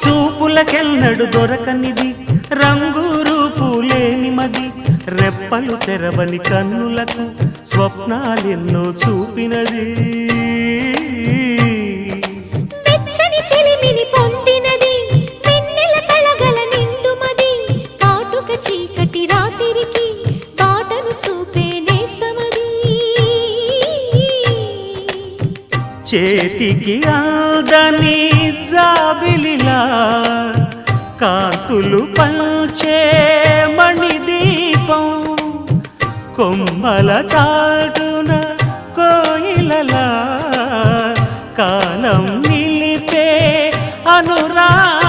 చూపులకెన్నడు దొరకనిది రంగు రూపు లేని మది రెప్పలు తెరవని కన్నులకు స్వప్నాలెన్నో చూపినది వెచ్చని చెలిమిని పొందినది వెన్నెల కళగల నిండుమది కాటుక చీకటి రాత్రికి బాటను చూపే నేస్తమది చేతికి ఆదని జాబిలిలా కాంతులు పంచే మణిదీపం కొమ్మల చాటున కోయిలలా కాలం నిలిపే అనురాగం